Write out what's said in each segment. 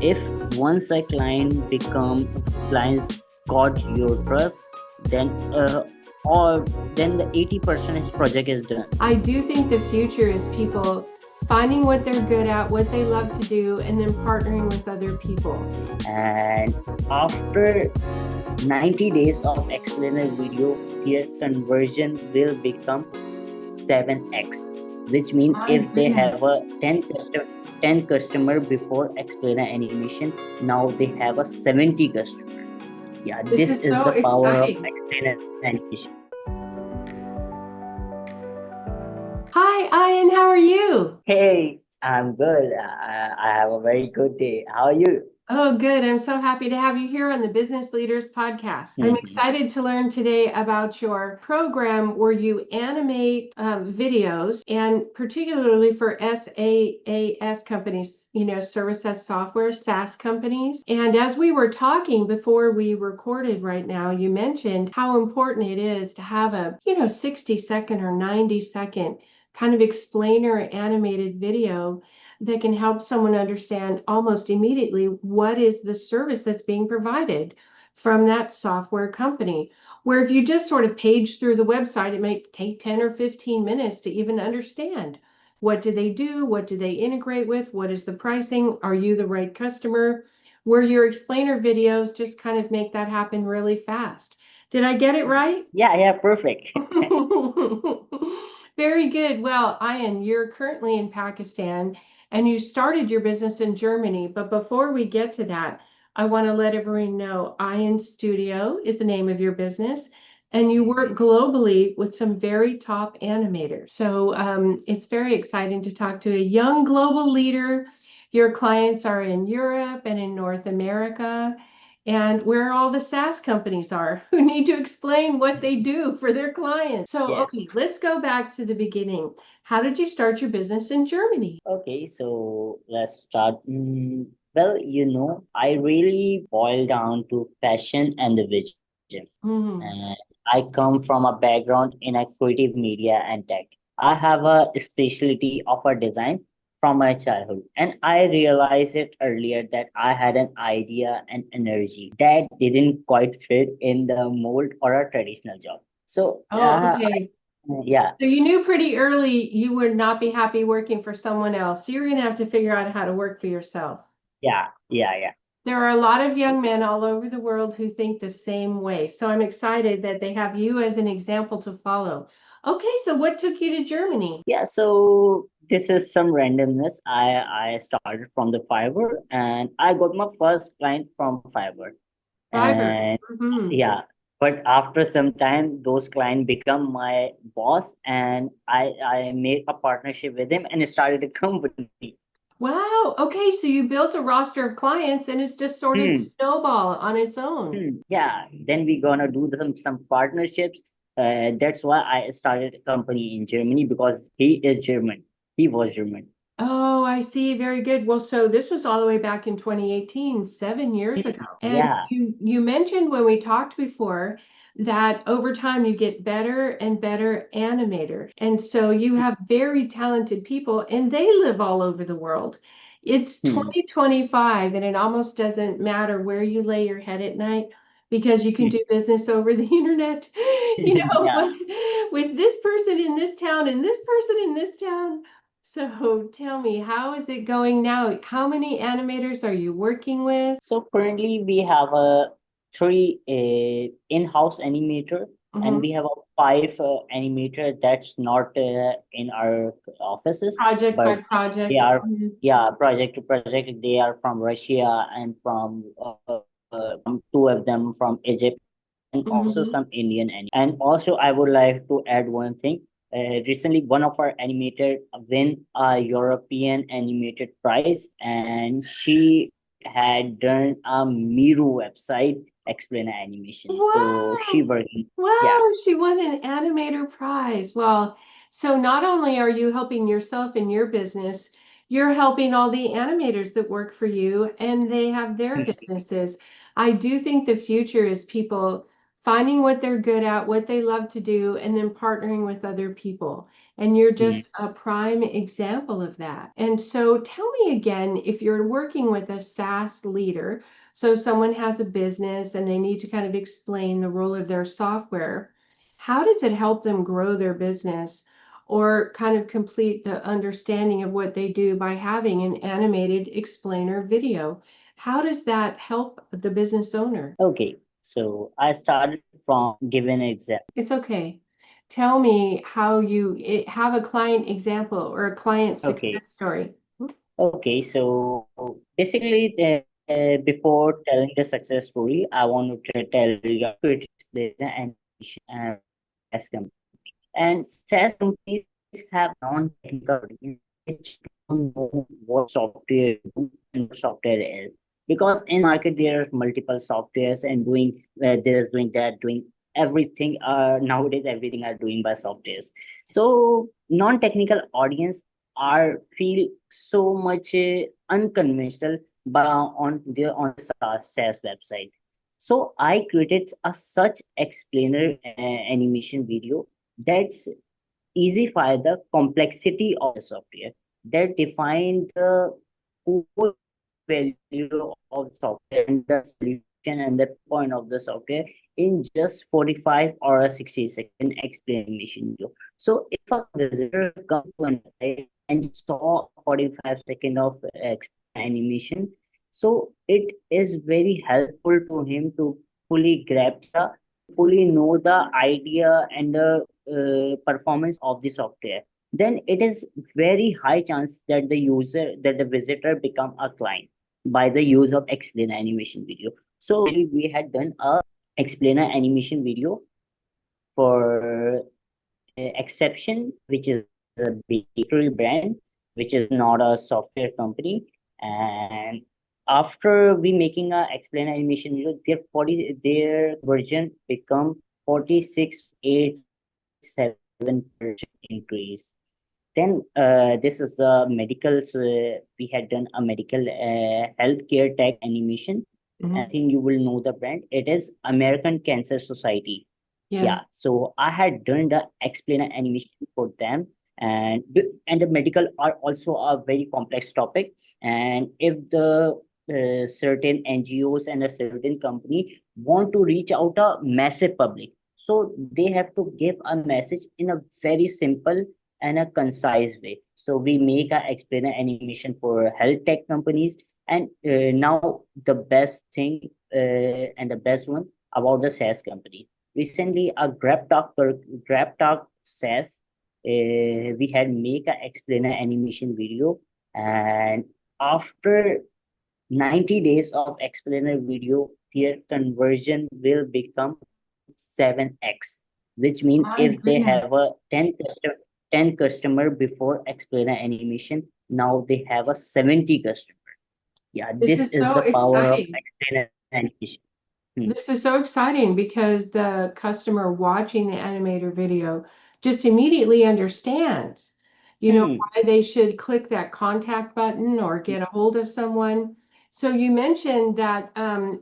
If once a clients got your trust, then or then the 80% project is done. I do think the future is people finding what they're good at, what they love to do, and then partnering with other people. And after 90 days of explainer video, their conversion will become 7x, which means My if they goodness. have a 10 customer before explainer animation, now they have a 70 customer. Yeah, This this is is so the power of exciting. explainer animation. Hi, Ayan, how are you? Hey, I'm good. I have a very good day. How are you? Oh, good. I'm so happy to have you here on the Business Leaders Podcast. I'm Mhm. excited to learn today about your program where you animate videos, and particularly for SaaS companies, service as software, SaaS companies. And as we were talking before we recorded right now, you mentioned how important it is to have a, 60-second or 90-second kind of explainer animated video that can help someone understand almost immediately what is the service that's being provided from that software company. Where if you just sort of page through the website, it might take 10 or 15 minutes to even understand what do they do, what do they integrate with, what is the pricing, are you the right customer? Where your explainer videos just kind of make that happen really fast. Did I get it right? Yeah, yeah, perfect. Very good. Well, Ayan, you're currently in Pakistan and you started your business in Germany. But before we get to that, I want to let everyone know Ayan Studio is the name of your business, and you work globally with some very top animators. So it's very exciting to talk to a young global leader. Your clients are in Europe and in North America, and where all the SaaS companies are who need to explain what they do for their clients. So, Yes. okay, let's go back to the beginning. How did you start your business in Germany? Okay, so let's start. Well, I really boil down to passion and the vision. Hmm. And I come from a background in a creative media and tech. I have a specialty of a design from my childhood, and I realized it earlier that I had an idea and energy that didn't quite fit in the mold or a traditional job. So, Oh, okay. yeah, So you knew pretty early you would not be happy working for someone else. So you're going to have to figure out how to work for yourself. yeah. There are a lot of young men all over the world who think the same way. So I'm excited that they have you as an example to follow. Okay, so what took you to Germany? Yeah, so this is some randomness. I started from the Fiverr and I got my first client from Fiverr. Fiverr. And Hmm. yeah, but after some time those clients become my boss and I made a partnership with him and started a company. Wow. Okay, so you built a roster of clients and it's just sort of Hmm. snowball on its own. Yeah, then we gonna do some partnerships. That's why I started a company in Germany because he is German. He was German. Oh, I see. Very good. Well, so this was all the way back in 2018, 7 years ago. And Yeah. you mentioned when we talked before that over time you get better and better animators. And so you have very talented people and they live all over the world. It's Hmm. 2025 and it almost doesn't matter where you lay your head at night because you can do business over the internet. Yeah. With this person in this town and this person in this town. So tell me, how is it going now? How many animators are you working with? So currently we have a three in-house animator and Mhm. we have a five animator that's not in our offices, Project by but they project. are Mhm. yeah project to project. They are from Russia and from two of them from Egypt and also Mhm. some Indian and also I would like to add one thing. Recently, one of our animator win a European animated prize, and she had done a Miru website explainer animation. So she Wow. working, yeah. Wow, she won an animator prize. Well, so not only are you helping yourself in your business, you're helping all the animators that work for you and they have their businesses. I do think the future is people finding what they're good at, what they love to do, and then partnering with other people. And you're Mm. just a prime example of that. And so tell me again, if you're working with a SaaS leader, so someone has a business and they need to kind of explain the role of their software, how does it help them grow their business or kind of complete the understanding of what they do by having an animated explainer video? How does that help the business owner? Okay, so I started from giving an example. It's okay. Tell me how you have a client example or a client Okay, success story. okay. So basically, before telling the success story, I want to tell you how to explain the animation and SaaS company. And SaaS companies have non-technical audience which don't know what software do and what software is. Because in market there are multiple softwares and doing there's doing that, doing everything. Nowadays everything are doing by softwares. So non-technical audience are feel so much unconventional by on the SaaS website. So I created a such explainer animation video that's easify the complexity of the software, that define the core value of software and the solution and the point of the software in just 45 or a 60-second explanation video. So if a visitor comes to an site and saw 45 seconds of animation, so it is very helpful to him to fully grasp the fully know the idea and the performance of the software. Then it is very high chance that the visitor become a client by the use of explainer animation video. So we had done a explainer animation video for exception, which is a bakery brand, which is not a software company. And after we making a explain animation video, their version become 46.87% increase. Then this is the medical. So we had done a medical healthcare tech animation. I Mhm. think you will know the brand. It is American Cancer Society. Yes. Yeah, so I had done the explainer animation for them, and the medical are also a very complex topic. And if the certain NGOs and a certain company want to reach out a massive public, so they have to give a message in a very simple and a concise way. So we make a explainer animation for health tech companies, and now the best thing and the best one about the SaaS company. Recently, a Grab Talk says we had make a explainer animation video, and after 90 days of explainer video, their conversion will become 7x, which means My if they goodness. have a 10 customer before explainer animation, now they have a 70 customer. Yeah, This this is is so the power of exciting. explainer animation. Hmm. This is so exciting because the customer watching the animator video just immediately understands, Hmm. why they should click that contact button or get a hold of someone. So you mentioned that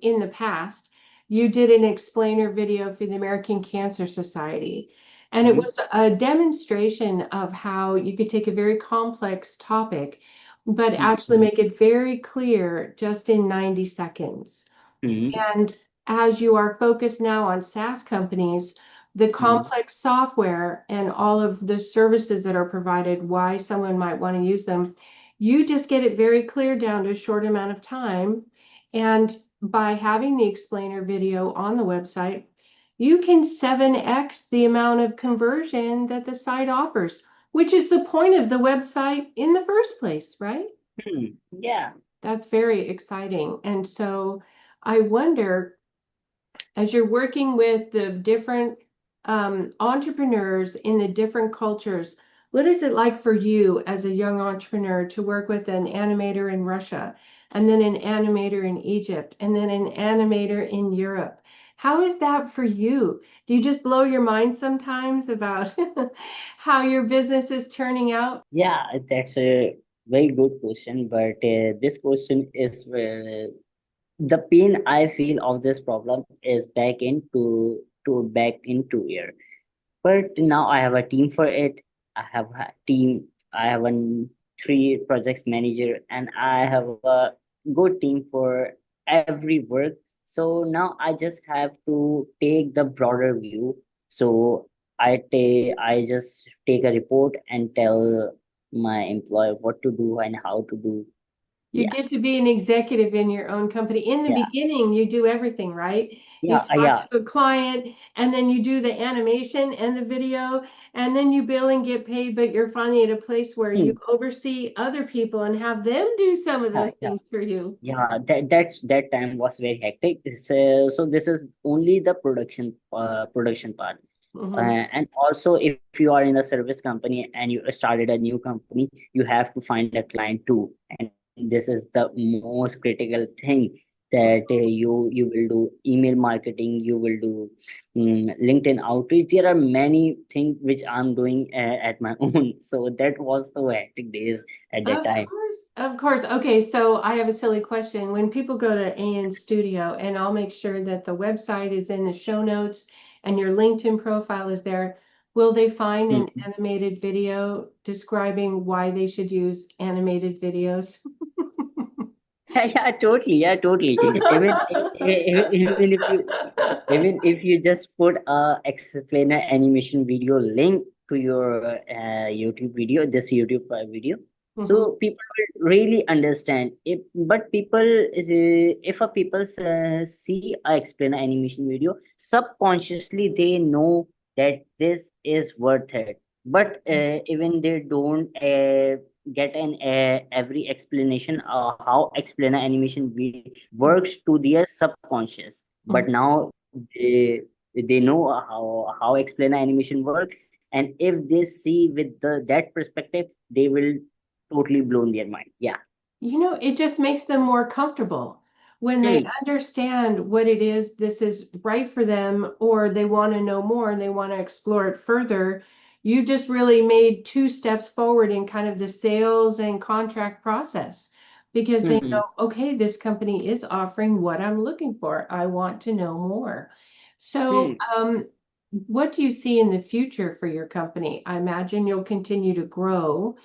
in the past you did an explainer video for the American Cancer Society, and it Hmm. was a demonstration of how you could take a very complex topic, but actually Hmm. make it very clear just in 90 seconds. Hmm. And as you are focused now on SaaS companies, the Hmm. complex software and all of the services that are provided, why someone might want to use them, you just get it very clear down to a short amount of time. And by having the explainer video on the website, you can 7x the amount of conversion that the site offers, which is the point of the website in the first place, right? Yeah. That's very exciting. And so I wonder, as you're working with the different entrepreneurs in the different cultures, what is it like for you as a young entrepreneur to work with an animator in Russia, and then an animator in Egypt, and then an animator in Europe? How is that for you? Do you just blow your mind sometimes about how your business is turning out? Yeah, that's a very good question. But this question is the pain I feel of this problem is back into to back in 2 years. But now I have a team for it. I have a team. I have a three projects manager, and I have a good team for every work. So now I just have to take the broader view. So I just take a report and tell my employer what to do and how to do. You Yeah, get to be an executive in your own company. In the yeah, beginning, you do everything, right? You yeah, talk yeah. to a client and then you do the animation and the video, and then you bill and get paid, but you're finally at a place where you Hmm. oversee other people and have them do some of Yeah, those yeah. things for you. Yeah, that time was very hectic. So this is only the production part. Mhm. And also, if you are in a service company and you started a new company, you have to find a client too. And this is the most critical thing that you will do email marketing, you will do LinkedIn outreach. There are many things which I'm doing at my own. So that was so hectic days at that Of time. course, of course. Okay, so I have a silly question. When people go to Ayan Studio, and I'll make sure that the website is in the show notes and your LinkedIn profile is there, will they find an Hmm. animated video describing why they should use animated videos? Yeah, yeah, totally. Yeah, totally. Even if you just put a explainer animation video link to your YouTube video, this YouTube video, Mhm, so people will really understand. But people is if a people see a explainer animation video, subconsciously they know that this is worth it. But even they don't get an every explanation how explainer animation works to their subconscious. But mhm. now they know how explainer animation work, and if they see with that perspective, they will totally blown their mind. Yeah. You know, it just makes them more comfortable when they Hmm. understand what it is this is right for them, or they want to know more and they want to explore it further. You just really made two steps forward in kind of the sales and contract process because they Hmm. know, okay, this company is offering what I'm looking for. I want to know more. So, Hmm. what do you see in the future for your company? I imagine you'll continue to grow.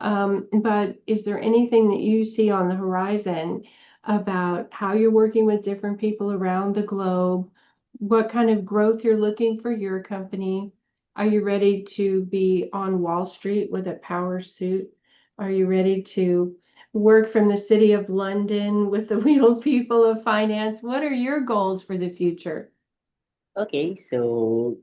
But is there anything that you see on the horizon about how you're working with different people around the globe? What kind of growth you're looking for your company? Are you ready to be on Wall Street with a power suit? Are you ready to work from the city of London with the real people of finance? What are your goals for the future? Okay, so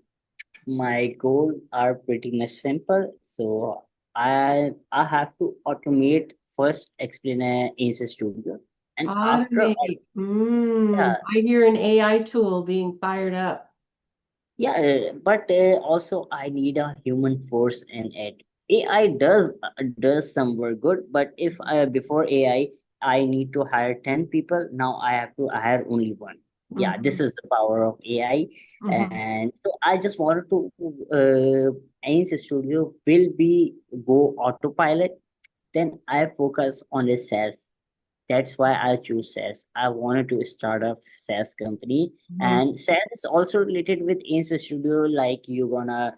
my goals are pretty much simple. So I have to automate first explainer in studio, and after Automate. yeah, I hear an AI tool being fired up. yeah, but also I need a human force in it. AI does some work good, but if before I need to hire 10 people. Now I have to hire only one. Yeah, this Mhm, is the power of AI, mhm. and so I just wanted to Ayan's Studio will be go autopilot. Then I focus on the SaaS. That's why I choose SaaS. I wanted to start a SaaS company, Mhm. and SaaS is also related with Insta Studio. Like you're gonna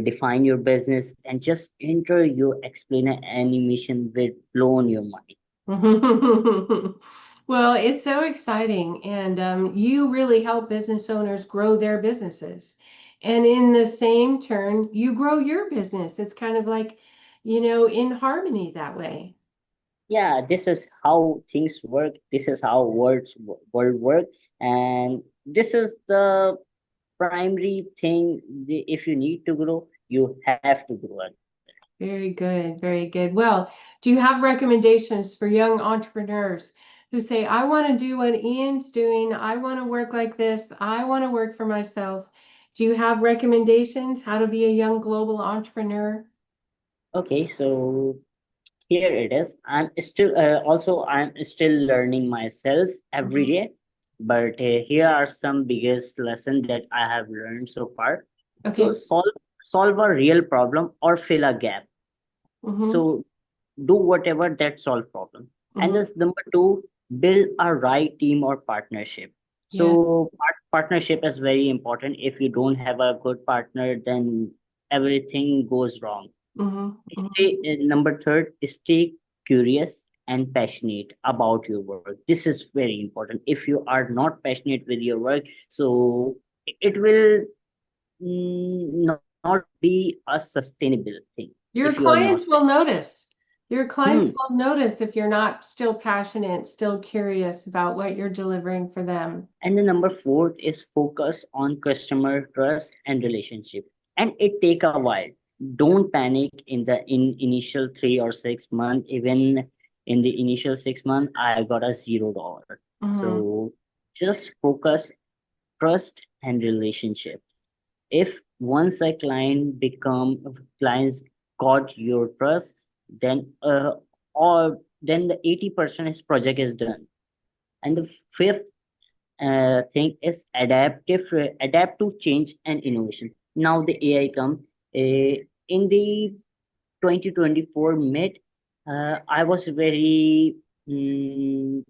define your business and just enter your explainer animation will blow on your mind. Well, it's so exciting, and you really help business owners grow their businesses. And in the same turn, you grow your business. It's kind of like, in harmony that way. Yeah, this is how things work. This is how world work, and this is the primary thing. If you need to grow, you have to grow. Very good, very good. Well, do you have recommendations for young entrepreneurs who say, I want to do what Ian's doing, I want to work like this, I want to work for myself? Do you have recommendations how to be a young global entrepreneur? Okay, so here it is. I'm still learning myself every Mhm. day, but here are some biggest lessons that I have learned so far. So Okay. solve a real problem or fill a gap. Hmm. So do whatever that solve problem. And Hmm. this number two, build a right team or partnership. Yeah. So partnership is very important. If you don't have a good partner, then everything goes wrong. Mm-hmm. Number third, stay curious and passionate about your work. This is very important. If you are not passionate with your work, so it will not be a sustainable thing Your if you are not clients will notice. Your clients passionate. will notice if you're not still passionate, still curious about what you're delivering for them. And the number fourth is focus on customer trust and relationship. And it take a while. Don't panic in initial 3 or 6 months. Even in the initial 6 months, I got a $0. Mm-hmm. So just focus, trust and relationship. If once a clients got your trust, then or then the 80% is project is done. And the fifth thing is adapt to change and innovation. Now the AI come in the 2024 mid. I was very mm,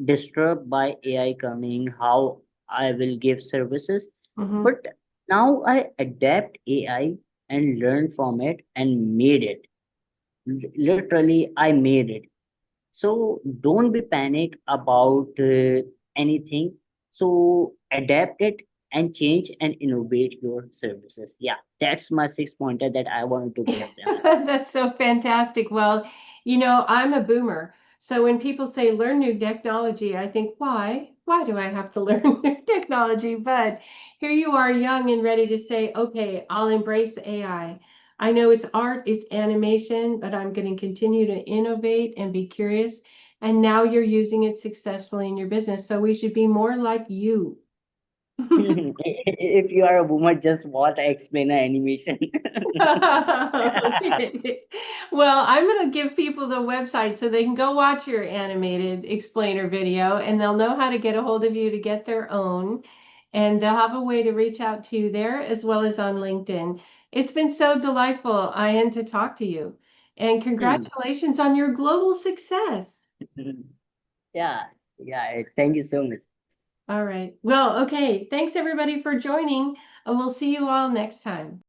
disturbed by AI coming, how I will give services, Mm-hmm. but now I adapt AI and learn from it and made it. Literally, I made it. So don't be panic about anything. So adapt it and change and innovate your services. Yeah, that's my 6 pointer that I wanted to give them. That's so fantastic. Well, I'm a boomer. So when people say learn new technology, I think, why? Why do I have to learn new technology? But here you are, young and ready to say, okay, I'll embrace AI. I know it's art, it's animation, but I'm going to continue to innovate and be curious. And now you're using it successfully in your business. So we should be more like you. If you are a boomer, just watch I explain an animation. Okay. Well, I'm going to give people the website so they can go watch your animated explainer video and they'll know how to get a hold of you to get their own. And they'll have a way to reach out to you there as well as on LinkedIn. It's been so delightful, Ayan, to talk to you. And congratulations on your global success. Yeah, yeah. Thank you so much. All right. Well, okay. Thanks everybody for joining, and we'll see you all next time.